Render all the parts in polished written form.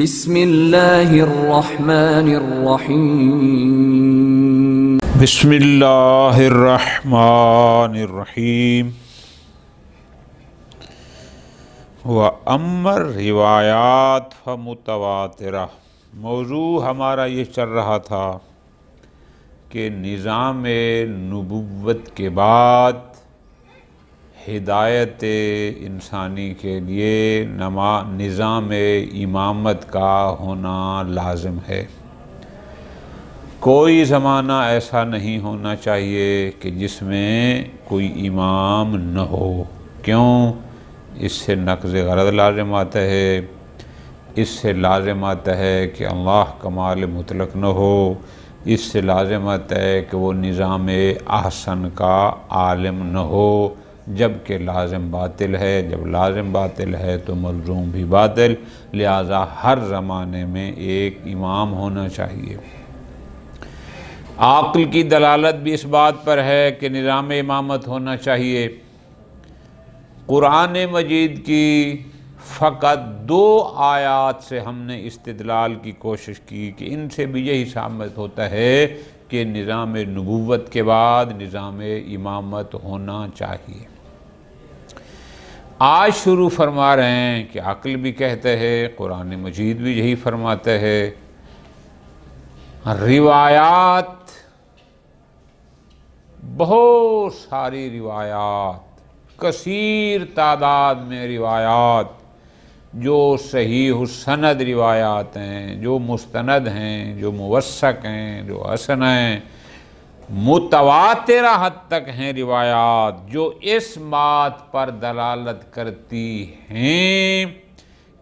بسم اللہ الرحمن الرحیم بسم اللہ الرحمن الرحیم وَأَمَّا الرِّوَایَاتُ فَمُتَوَاتِرَةٌ۔ موضوع ہمارا یہ چل رہا تھا کہ نظام نبوت کے بعد ہدایت انسانی کے لیے نظام امامت کا ہونا لازم ہے۔ کوئی زمانہ ایسا نہیں ہونا چاہیے کہ جس میں کوئی امام نہ ہو۔ کیوں؟ اس سے نقض غرض لازم آتا ہے، اس سے لازم آتا ہے کہ اللہ کمال مطلق نہ ہو، اس سے لازم آتا ہے کہ وہ نظام احسن کا عالم نہ ہو، جبکہ لازم باطل ہے۔ جب لازم باطل ہے تو ملزوم بھی باطل، لہذا ہر زمانے میں ایک امام ہونا چاہیے۔ عقل کی دلالت بھی اس بات پر ہے کہ نظام امامت ہونا چاہیے۔ قرآن مجید کی فقط 2 آیات سے ہم نے استدلال کی کوشش کی کہ ان سے بھی یہی ثابت ہوتا ہے کہ نظام نبوت کے بعد نظام امامت ہونا چاہیے۔ آج شروع فرما رہے ہیں کہ عقل بھی کہتے ہیں، قرآن مجید بھی یہی فرماتا ہے۔ روایات، بہت ساری روایات، کثیر تعداد میں روایات جو صحیح السند روایات ہیں، جو مستند ہیں، جو موثق ہیں، جو حسن ہیں، متواترہ حد تک ہیں روایات، جو اس بات پر دلالت کرتی ہیں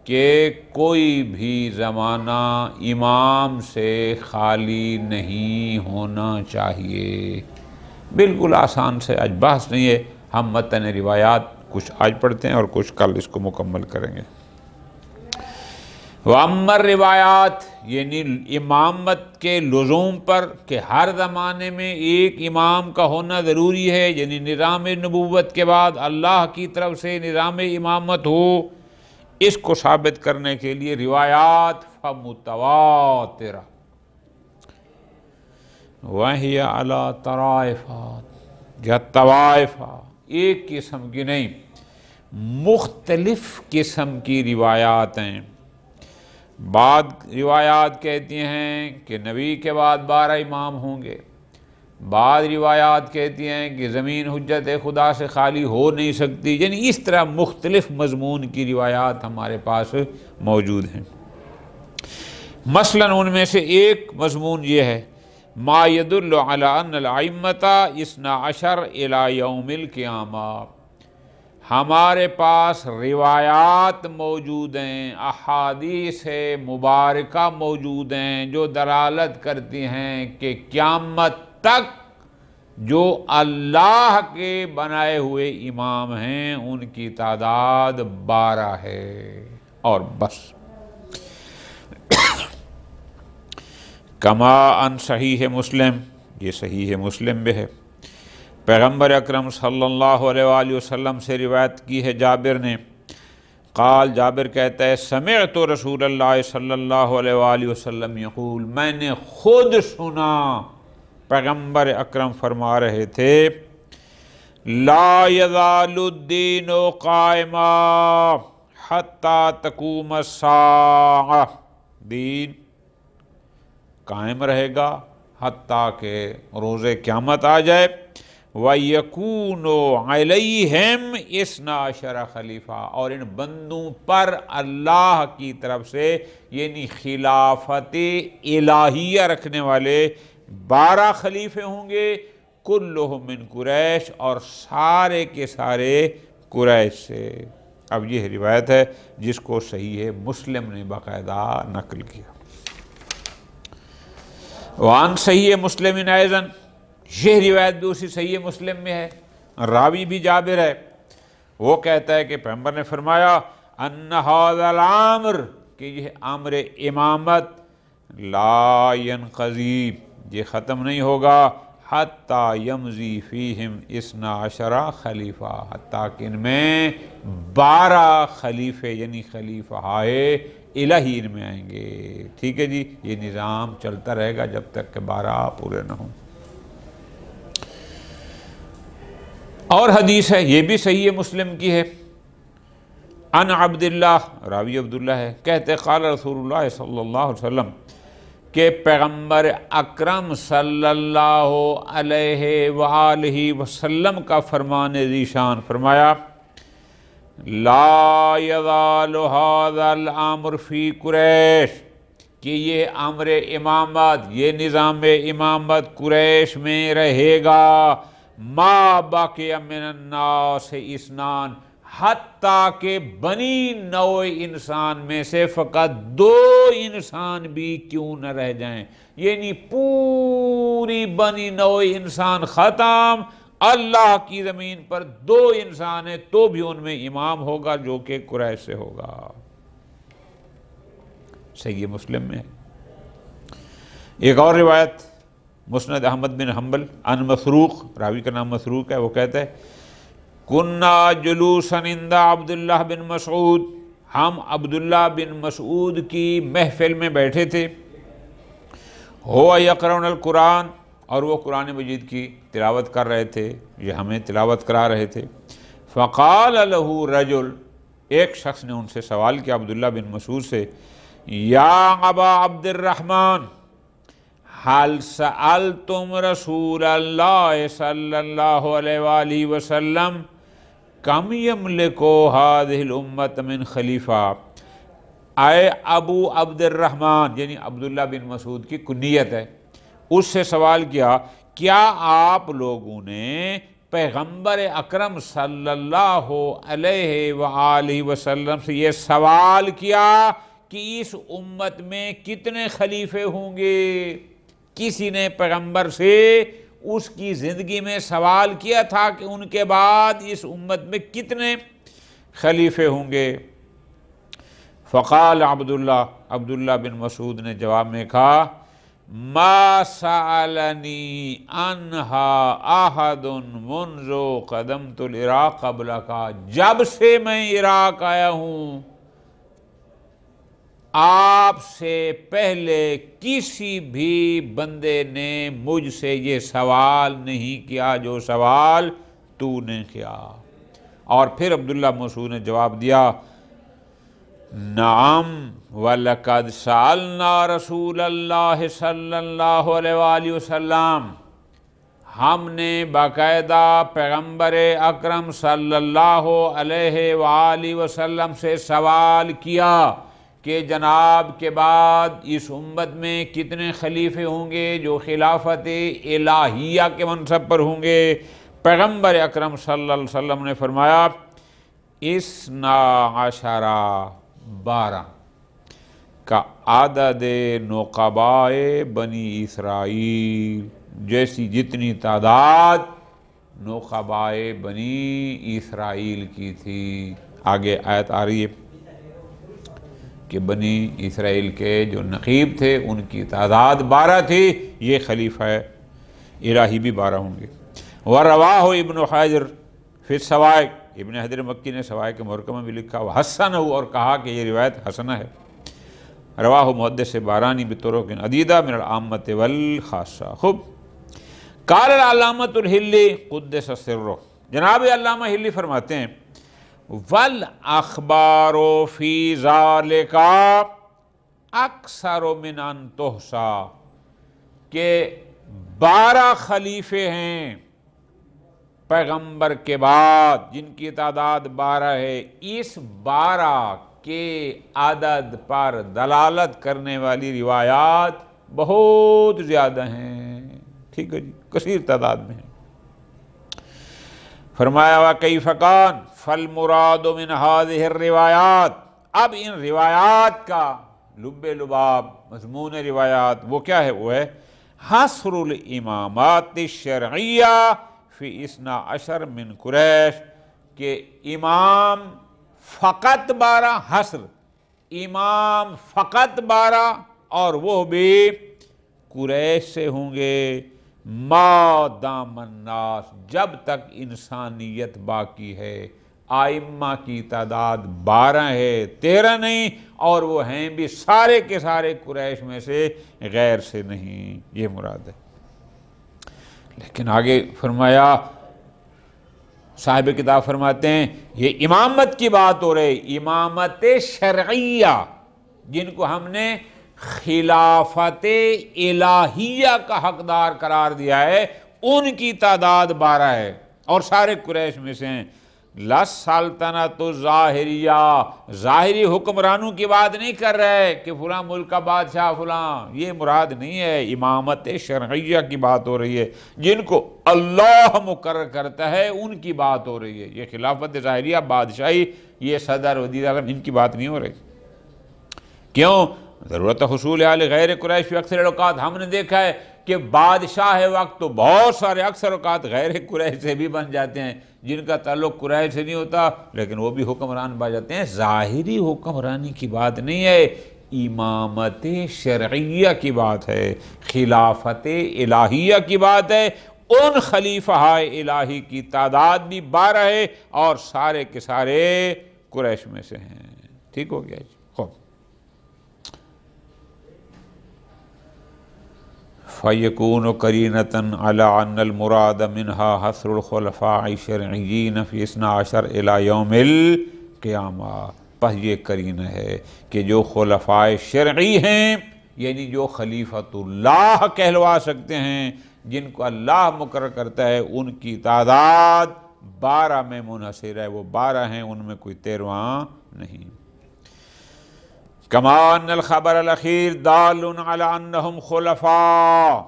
کہ کوئی بھی زمانہ امام سے خالی نہیں ہونا چاہیے۔ بالکل آسان سے آج بحث نہیں ہے، ہم متن روایات کچھ آج پڑھتے ہیں اور کچھ کل اس کو مکمل کریں گے۔ وَأَمَّا الرِّوَایَاتُ، یعنی امامت کے لزوم پر کہ ہر زمانے میں ایک امام کا ہونا ضروری ہے، یعنی نظام نبوت کے بعد اللہ کی طرف سے نظام امامت ہو، اس کو ثابت کرنے کے لیے روایات فمتواترہ وَهِيَ عَلَىٰ طَرَائِفَ، یا طوائف، ایک قسم کی نہیں، مختلف قسم کی روایات ہیں۔ بعض روایات کہتی ہیں کہ نبی کے بعد 12 امام ہوں گے، بعض روایات کہتی ہیں کہ زمین حجت خدا سے خالی ہو نہیں سکتی، یعنی اس طرح مختلف مضمون کی روایات ہمارے پاس موجود ہیں۔ مثلاً ان میں سے ایک مضمون یہ ہے، ما يدل على ان الائمۃ 12 الى یوم القیامہ۔ ہمارے پاس روایات موجود ہیں، احادیث مبارکہ موجود ہیں جو دلالت کرتی ہیں کہ قیامت تک جو اللہ کے بنائے ہوئے امام ہیں ان کی تعداد 12 ہے اور بس۔ کما ان صحیح مسلم، یہ صحیح مسلم بھی ہے، پیغمبر اکرم صلی اللہ علیہ وآلہ وسلم سے روایت کی ہے جابر نے، قال، جابر کہتا ہے، سمعت رسول اللہ صلی اللہ علیہ وآلہ وسلم یقول، میں نے خود سنا پیغمبر اکرم فرما رہے تھے، لا یزال الدین قائما حتی تقوم الساعہ، دین قائم رہے گا حتیٰ کہ روز قیامت آ جائے، وَيَكُونُ عَلَيْهِمْ 12 خلیفہ، اور ان بندوں پر اللہ کی طرف سے یعنی خلافت الہیہ رکھنے والے 12 خلیفے ہوں گے، کلہم من قریش، اور سارے کے سارے قریش سے۔ اب یہ روایت ہے جس کو صحیح مسلم نے باقاعدہ نقل کیا۔ وان صحیح مسلم ایضاً، یہ روایت بھی اسی صحیح مسلم میں ہے، راوی بھی جابر ہے، وہ کہتا ہے کہ پیغمبر نے فرمایا، ان ھذا الامر، کہ یہ امر امامت، لا ینقضی، یہ ختم نہیں ہوگا، حتی یمضی فیہم 12 خلیفہ، حتیٰ کہ ان میں 12 خلیفے یعنی خلیفہ الہی ان میں آئیں گے۔ ٹھیک ہے جی، یہ نظام چلتا رہے گا جب تک کہ 12 پورے نہ ہوں۔ اور حدیث ہے، یہ بھی صحیح مسلم کی ہے، ان عبداللہ، راوی عبداللہ ہے، کہتے قال رسول اللہ صلی اللہ علیہ وسلم کہ پیغمبر اکرم صلی اللہ علیہ وآلہ وسلم کا فرمان ذیشان فرمایا لا یزال ھذا الامر فی قریش، کہ یہ امر امامت، یہ نظام امامت قریش میں رہے گا، ما بقی من الناس اثنان، حتیٰ کہ بنی نوع انسان میں سے فقط 2 انسان بھی کیوں نہ رہ جائیں، یعنی پوری بنی نوع انسان ختم، اللہ کی زمین پر 2 انسان ہیں تو بھی ان میں امام ہوگا جو کہ قریش سے ہوگا۔ صحیح مسلم میں ایک اور روایت مسند احمد بن حنبل ان مسروق، راوی کا نام مسروق ہے، وہ کہتا ہے کننا جلوسا عند عبداللہ بن مسعود، ہم عبداللہ بن مسعود کی محفل میں بیٹھے تھے، ہوا یقرؤون القرآن، اور وہ قرآن مجید کی تلاوت کر رہے تھے، یہ ہمیں تلاوت کرا رہے تھے، فقال له رجل، ایک شخص نے ان سے سوال کیا عبداللہ بن مسعود سے، یا ابا عبد الرحمن حل سألتم رسول اللہ صلی اللہ علیہ وآلہ وسلم کم یملکو هذه الامت من خلیفہ، اے ابو عبد الرحمن، یعنی عبداللہ بن مسعود کی کنیت ہے، اس سے سوال کیا کیا آپ لوگوں نے پیغمبر اکرم صلی اللہ علیہ وآلہ وسلم سے یہ سوال کیا کہ اس امت میں کتنے خلیفے ہوں گے؟ کسی نے پیغمبر سے اس کی زندگی میں سوال کیا تھا کہ ان کے بعد اس امت میں کتنے خلیفے ہوں گے؟ فقال عبداللہ بن مسعود نے جواب میں کہا ما سألنی عنہا احد منذ قدمت العراق قبلک، جب سے میں عراق آیا ہوں آپ سے پہلے کسی بھی بندے نے مجھ سے یہ سوال نہیں کیا جو سوال تو نے کیا۔ اور پھر عبداللہ مسعود نے جواب دیا نعم وَلَقَدْ سَأَلْنَا رسول اللہ صلی اللہ علیہ وآلہ وسلم، ہم نے باقاعدہ پیغمبر اکرم صلی اللہ علیہ وآلہ وسلم سے سوال کیا کہ جناب کے بعد اس امت میں کتنے خلیفے ہوں گے جو خلافت الہیہ کے منصب پر ہوں گے؟ پیغمبر اکرم صلی اللہ علیہ وسلم نے فرمایا 12 12 کا عدد نقبائے بنی اسرائیل، جیسی جتنی تعداد نقبائے بنی اسرائیل کی تھی۔ آگے آیت آ رہی ہے کہ بنی اسرائیل کے جو نقیب تھے ان کی تعداد 12 تھی، یہ خلیفہ الہی بھی 12 ہوں گے۔ وَرَوَاهُ ابن حجر فی السوائق، ابن حجر مکی نے سوائق محکمہ میں لکھا وحسنہ، اور کہا کہ یہ روایت حسنہ ہے۔ رواہ محدث بارانی بطرق عدیدہ من العامۃ والخاصہ۔ خوب، قال العلامۃ الحلی قدس سرہ، جناب علامہ حلی فرماتے ہیں والاخبار فی ذالک اکثر من ان تحصی، کہ 12 خلیفے ہیں پیغمبر کے بعد جن کی تعداد 12 ہے، اس 12 کے عدد پر دلالت کرنے والی روایات بہت زیادہ ہیں۔ ٹھیک ہے جی، کثیر تعداد میں ہیں۔ فرمایا وَكَيْفَ كَانَ فَالْمُرَادُ مِنْ هَذِهِ الرِّوَایَات، اب ان روایات کا لب لباب مضمون روایات وہ کیا ہے؟ وہ ہے حصر الامامات الشرعیہ فی 12 من قریش، کہ امام فقط 12، حصر امام فقط 12، اور وہ بھی قریش سے ہوں گے، ما دام الناس، جب تک انسانیت باقی ہے، آئمہ کی تعداد 12 ہے، 13 نہیں، اور وہ ہیں بھی سارے کے سارے قریش میں سے، غیر سے نہیں، یہ مراد ہے۔ لیکن آگے فرمایا، صاحب کتاب فرماتے ہیں یہ امامت کی بات ہو رہی، امامت شرعیہ، جن کو ہم نے خلافت الہیہ کا حقدار قرار دیا ہے، ان کی تعداد 12 ہے اور سارے قریش میں سے ہیں۔ لَسَلْطَنَةُ ظاہریہ، ظاہری حکمرانوں کی بات نہیں کر رہے کہ فلاں ملک کا بادشاہ فلاں، یہ مراد نہیں ہے، امامت شرعیہ کی بات ہو رہی ہے، جن کو اللہ مقرر کرتا ہے ان کی بات ہو رہی ہے۔ یہ خلافت ظاہریہ، بادشاہی، یہ صدر وزیر اعظم، ان کی بات نہیں ہو رہی۔ کیوں؟ ضرورت حصول حال غیر قریش اکثر اوقات ہم نے دیکھا ہے کہ بادشاہ وقت تو بہت سارے اکثر اوقات غیر قریش سے بھی بن جاتے ہیں، جن کا تعلق قریش سے نہیں ہوتا، لیکن وہ بھی حکمران بن جاتے ہیں۔ ظاہری حکمرانی کی بات نہیں ہے، امامت شرعیہ کی بات ہے، خلافت الہیہ کی بات ہے۔ ان خلیفہ الہی کی تعداد بھی 12 ہے اور سارے کے سارے قریش میں سے ہیں۔ ٹھیک ہو گیا جی؟ خوب، فَيَكُونُ قَرِينَةً عَلَىٰ أَنَّ الْمُرَادَ مِنْهَا حَصْرُ الْخُلَفَاءِ الشَّرْعِيِّينَ فِي 12 إِلَىٰ يَوْمِ الْقِيَامَةِ۔ پس یہ قرینہ ہے کہ جو خلفاء شرعی ہیں، یعنی جو خلیفۃ اللہ کہلوا سکتے ہیں، جن کو اللہ مقرر کرتا ہے، ان کی تعداد 12 میں منحصر ہے، وہ 12 ہیں، ان میں کوئی 13واں نہیں۔ كما ان الخبر الاخیر دال علی انہم خلفاء،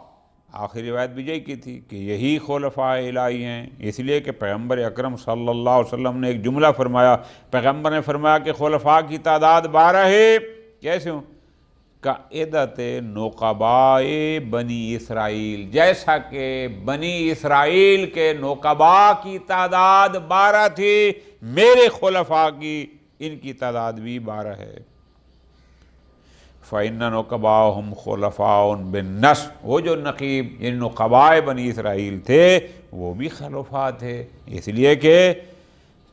آخری روایت بھی یہی کی تھی کہ یہی خلفاء الہی ہیں، اس لیے کہ پیغمبر اکرم صلی اللہ علیہ وسلم نے ایک جملہ فرمایا، پیغمبر نے فرمایا کہ خلفاء کی تعداد 12 ہے، کیسے ہوں؟ کعدت نقباء بنی اسرائیل، جیسا کہ بنی اسرائیل کے نقباء کی تعداد 12 تھی، میرے خلفاء کی ان کی تعداد بھی 12 ہے۔ فَإِنَّ نُقَبَاءَهُمْ خُلَفَاءٌ بِالنَّصْبِ، وہ جو نقیب یعنی نقباء بنی اسرائیل تھے وہ بھی خلفاء تھے، اس لیے کہ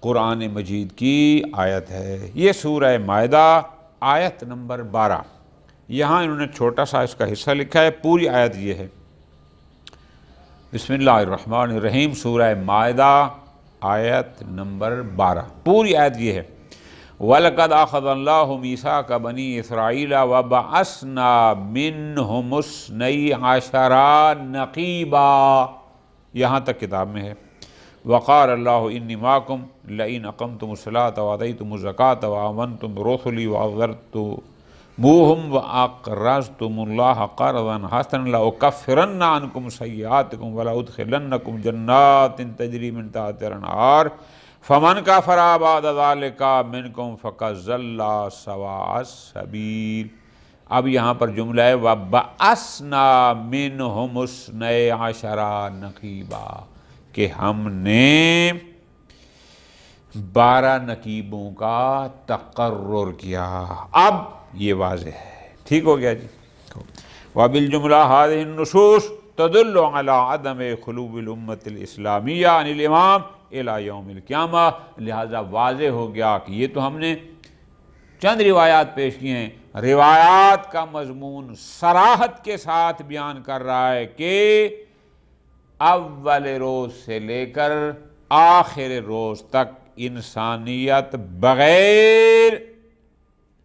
قرآن مجید کی آیت ہے۔ یہ سورہ مائدہ آیت نمبر 12، یہاں انہوں نے چھوٹا سا اس کا حصہ لکھا ہے، پوری آیت یہ ہے۔ بسم اللہ الرحمن الرحیم، سورہ مائدہ آیت نمبر 12، پوری آیت یہ ہے۔ وَلَقَدْ أَخَذَ اللَّهُ مِيثَاقَ بَنِي إِسْرَائِيلَ وَبَعَثْنَا مِنْهُمُ 12 نَقِيبًا، یہاں تک کتاب میں ہے۔ وَقَالَ اللَّهُ إِنِّي مَعَكُمْ لَئِنْ أَقَمْتُمُ الصَّلَاةَ وَآتَيْتُمُ الزَّكَاةَ وَآمَنْتُمْ بِرُسُلِي وَعَزَّرْتُمُوهُمْ وَأَقْرَضْتُمُ اللَّهَ قَرْضًا حَسَنًا لَأُكَفِّرَنَّ عَنْكُمْ سَيِّئَاتِكُمْ وَلَأُدْخِلَنَّكُمْ جَنَّاتٍ تَجْرِي مِنْ تَحْتِهَا الْأَنْهَارُ فَمَنْ كَفَرَ بَعْدَ ذَلِكَ مِنْكُمْ فَقَدْ ضَلَّ سَوَاءَ السَّبِيلِ۔ اب یہاں پر جملہ ہے وَبَعَثْنَا مِنْهُمُ 12 نَقِيبًا، کہ ہم نے 12 نقیبوں کا تقرر کیا۔ اب یہ واضح ہے، ٹھیک ہو گیا جی؟ وَبِالْجُمْلَةِ هَذِهِ النُّصُوصُ تدل على عدم خلو الامت الاسلامیہ عن الامام الى یوم القیامہ، لہذا واضح ہو گیا کہ یہ تو ہم نے چند روایات پیش کی ہیں، روایات کا مضمون صراحت کے ساتھ بیان کر رہا ہے کہ اول روز سے لے کر آخر روز تک انسانیت بغیر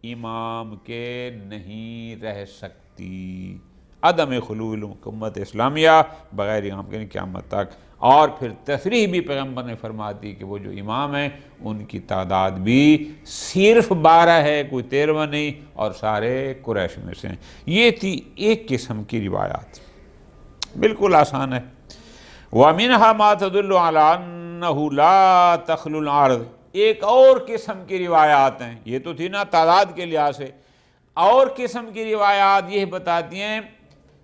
امام کے نہیں رہ سکتی، عدم خلو الامت اسلامیہ، بغیر امام کے قیامت تک۔ اور پھر تصریح بھی پیغمبر نے فرما دی کہ وہ جو امام ہیں ان کی تعداد بھی صرف 12 ہے، کوئی 13واں نہیں، اور سارے قریش میں سے ہیں۔ یہ تھی ایک قسم کی روایات، بالکل آسان ہے۔ وَمِنْهَا مَا تَدُلُّ عَلَىٰ أَنَّهُ لَا تَخْلُو الْأَرْضُ، ایک اور قسم کی روایات ہیں، یہ تو تھی نا تعداد کے لحاظ سے، اور قسم کی روایات یہ بتاتی ہیں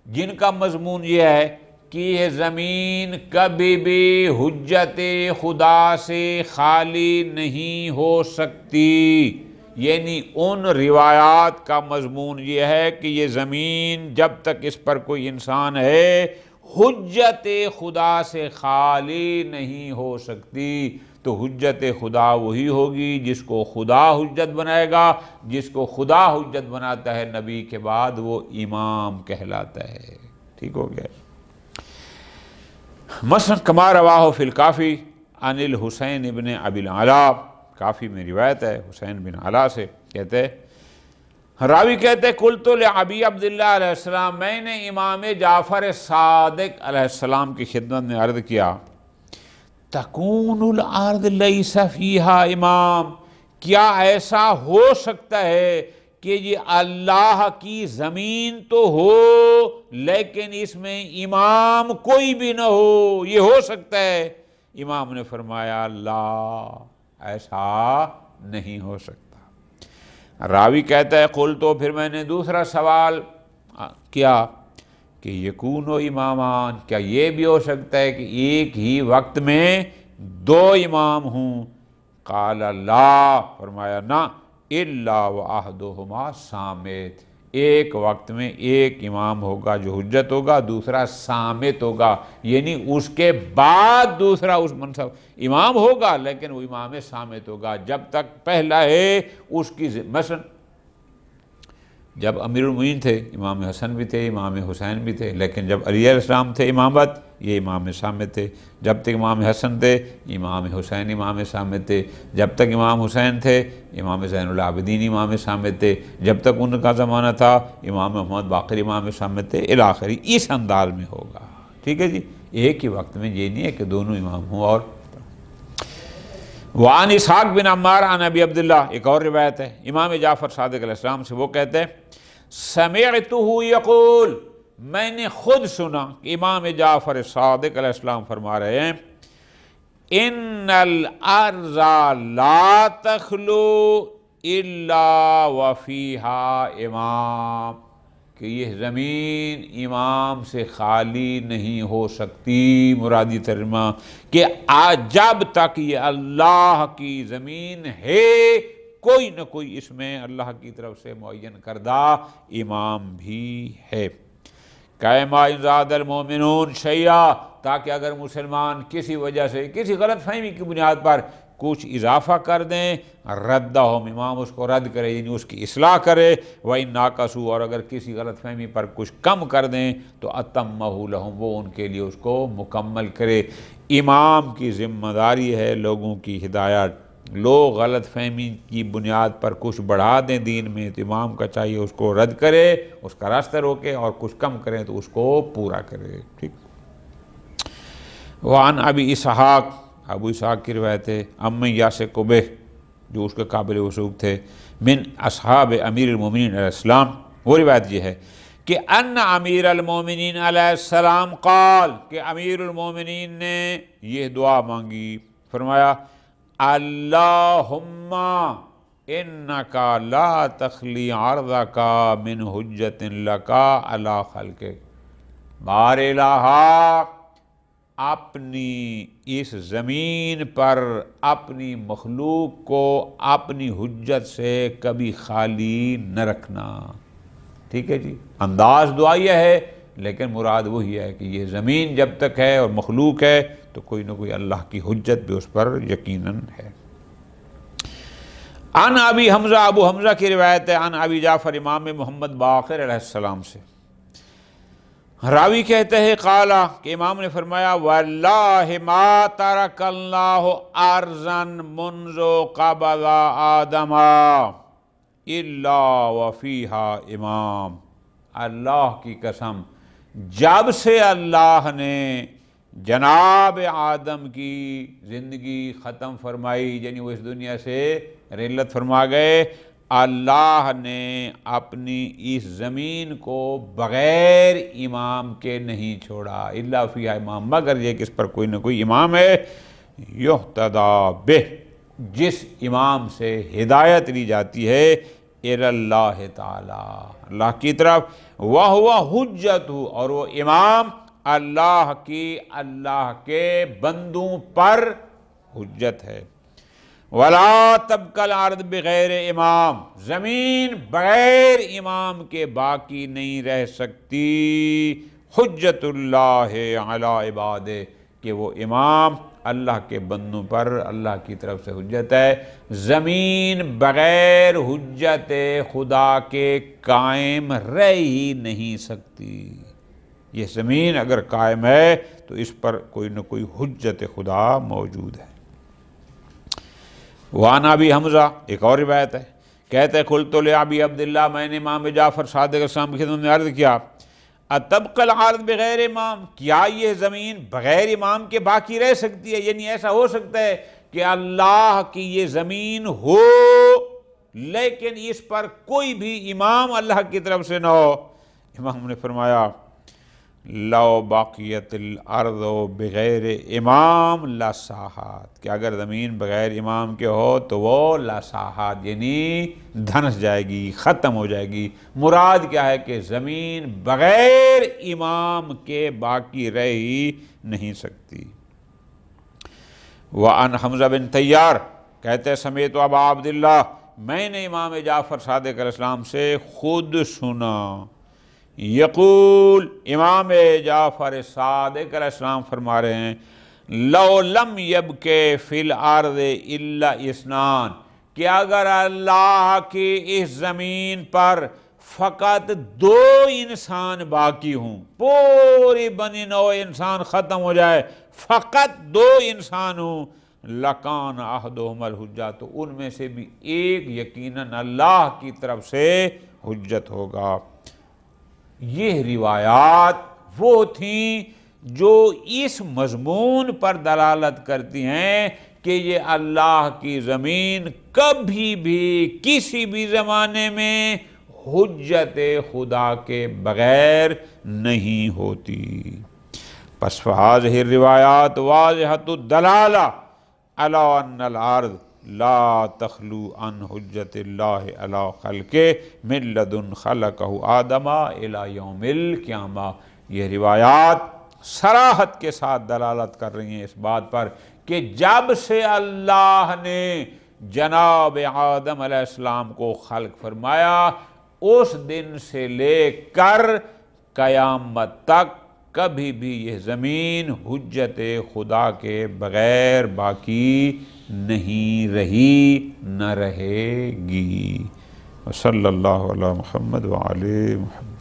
جن کا مضمون یہ ہے کہ یہ زمین کبھی بھی حجت خدا سے خالی نہیں ہو سکتی، یعنی ان روایات کا مضمون یہ ہے کہ یہ زمین جب تک اس پر کوئی انسان ہے حجت خدا سے خالی نہیں ہو سکتی۔ تو حجت خدا وہی ہوگی جس کو خدا حجت بنائے گا. جس کو خدا حجت بناتا ہے نبی کے بعد وہ امام کہلاتا ہے. ٹھیک ہو گیا. مثلا کما رواہ فی الکافی عن الحسین ابن ابی العلا، کافی میں روایت ہے حسین بن علا سے، کہتے راوی کہتے قلت لابی عبداللہ علیہ السلام، میں نے امام جعفر صادق علیہ السلام کی خدمت میں عرض کیا تکون الارض لیس فیہا امام، کیا ایسا ہو سکتا ہے کہ یہ اللہ کی زمین تو ہو لیکن اس میں امام کوئی بھی نہ ہو، یہ ہو سکتا ہے؟ امام نے فرمایا لا، ایسا نہیں ہو سکتا. راوی کہتا ہے قلت، تو پھر میں نے دوسرا سوال کیا کہ یکون امامان، کیا یہ بھی ہو سکتا ہے کہ ایک ہی وقت میں دو امام ہوں؟ قال لا، فرمایا نہ، الا واحدہما صامت، ایک وقت میں ایک امام ہوگا جو حجت ہوگا، دوسرا صامت ہوگا، یعنی اس کے بعد دوسرا اس منصب امام ہوگا لیکن وہ امام صامت ہوگا. جب تک پہلا ہے اس کی مثلا جب امیر المومنین تھے امام حسن بھی تھے، امام حسین بھی تھے، لیکن جب علی علیہ السلام تھے امامت، یہ امام صامت تھے. جب تک امام حسن تھے امام حسین امام صامت تھے. جب تک امام حسین تھے امام زین العابدین امام صامت تھے. جب تک ان کا زمانہ تھا امام محمد باقر امام صامت تھے الاخری. اس انداز میں ہوگا. ٹھیک ہے جی، ایک ہی وقت میں یہ نہیں ہے کہ دونوں امام ہوں. اور وعن اسحاق بن عمار عن ابی عبداللہ، ایک اور روایت ہے امام جعفر صادق علیہ السلام سے، وہ کہتے ہیں سمعتہ یقول، میں نے خود سنا کہ امام جعفر صادق علیہ السلام فرما رہے ہیں ان الارض لا تخلو الا وفیہا امام، کہ یہ زمین امام سے خالی نہیں ہو سکتی. مرادی ترجمہ کہ جب تک یہ اللہ کی زمین ہے کوئی نہ کوئی اس میں اللہ کی طرف سے معین کردہ امام بھی ہے. کما ان زاد المؤمنون شیئا، تاکہ اگر مسلمان کسی وجہ سے کسی غلط فہمی کی بنیاد پر کچھ اضافہ کر دیں، ردہم، امام اس کو رد کرے، یعنی اس کی اصلاح کرے. وَإِن نَاقَصُوا، اور اگر کسی غلط فہمی پر کچھ کم کر دیں تو أَتَمَّهُ لَهُم، وہ ان کے لیے اس کو مکمل کرے. امام کی ذمہ داری ہے لوگوں کی ہدایت. لوگ غلط فہمی کی بنیاد پر کچھ بڑھا دیں دین میں تو امام کا چاہیے اس کو رد کرے، اس کا راستہ روکے، اور کچھ کم کریں تو اس کو پورا کرے. ٹھیک. وعن ابی اسحاق، ابو اسحاق کی روایت ہے امی یاس قبہ، جو اس کے قابل وثوق تھے، من اصحاب امیر المومنین علیہ السلام. وہ روایت یہ ہے کہ ان امیر المومنین علیہ السلام قال، کہ امیر المومنین نے یہ دعا مانگی، فرمایا اللہم انکا لا تخلی عرضکا من حجت لکا علی خلقک. بار الہ، اپنی اس زمین پر اپنی مخلوق کو اپنی حجت سے کبھی خالی نہ رکھنا. ٹھیک ہے جی، انداز دعائیہ ہے لیکن مراد وہی ہے کہ یہ زمین جب تک ہے اور مخلوق ہے تو کوئی نہ کوئی اللہ کی حجت بھی اس پر یقیناً ہے. عن ابی حمزہ، ابو حمزہ کی روایت ہے عن ابی جعفر امام محمد باقر علیہ السلام سے. راوی کہتے ہیں قالا، کہ امام نے فرمایا واللہ ما ترک اللہ ارضا منذ قبض آدم الا وفیہا امام. اللہ کی قسم، جب سے اللہ نے جناب آدم کی زندگی ختم فرمائی، یعنی وہ اس دنیا سے رحلت فرما گئے، اللہ نے اپنی اس زمین کو بغیر امام کے نہیں چھوڑا. الا فیہا امام، مگر یہ کہ اس پر کوئی نہ کوئی امام ہے. یحتدی بہ، جس امام سے ہدایت لی جاتی ہے الی اللہ تعالی، اللہ کی طرف. وہو حجت، اور وہ امام اللہ کے بندوں پر حجت ہے. ولا تبقى الارض بغیر امام، زمین بغیر امام کے باقی نہیں رہ سکتی. حجت اللہ علی عبادہ، کہ وہ امام اللہ کے بندوں پر اللہ کی طرف سے حجت ہے۔ زمین بغیر حجت خدا کے قائم رہ ہی نہیں سکتی۔ یہ زمین اگر قائم ہے تو اس پر کوئی نہ کوئی حجت خدا موجود ہے۔ وعن ابی حمزہ، ایک اور روایت ہے، کہتے ہیں قلت لابی عبداللہ، میں نے امام جعفر صادق علیہ السلام کی خدمت میں عرض کیا اتبقى الارض بغیر امام، کیا یہ زمین بغیر امام کے باقی رہ سکتی ہے؟ یعنی ایسا ہو سکتا ہے کہ اللہ کی یہ زمین ہو لیکن اس پر کوئی بھی امام اللہ کی طرف سے نہ ہو؟ امام نے فرمایا لو باقیت الارض بغیر امام لساحات، کہ اگر زمین بغیر امام کے ہو تو وہ لساحات یعنی دھنس جائے گی، ختم ہو جائے گی۔ مراد کیا ہے کہ زمین بغیر امام کے باقی رہ ہی نہیں سکتی۔ وعن حمزہ بن طیار کہتے ہیں سمیت ابا عبداللہ، میں نے امام جعفر صادق علیہ السلام سے خود سنا، یقول، امام جعفر صادق علیہ السلام فرما رہے ہیں لو لم یبکے فی الارض الا اثنان، کہ اگر اللہ کی اس زمین پر فقط دو انسان باقی ہوں، پوری بنی نوع انسان ختم ہو جائے، فقط دو انسان ہوں، لکان احدہم الحجہ، تو ان میں سے بھی ایک یقیناً اللہ کی طرف سے حجت ہوگا۔ یہ روایات وہ تھیں جو اس مضمون پر دلالت کرتی ہیں کہ یہ اللہ کی زمین کبھی بھی کسی بھی زمانے میں حجت خدا کے بغیر نہیں ہوتی۔ پس فہذہ الروایات واضحۃ الدلالہ علی ان الارض لا تخلو عن حجت اللہ علی خلقہ من لدن خلقہ آدم الی یوم القیامہ۔ یہ روایات صراحت کے ساتھ دلالت کر رہی ہیں اس بات پر کہ جب سے اللہ نے جناب آدم علیہ السلام کو خلق فرمایا اس دن سے لے کر قیامت تک کبھی بھی یہ زمین حجت خدا کے بغیر باقی نہیں رہی نہ رہے گی۔ صلی اللہ علی محمد وعلی محمد۔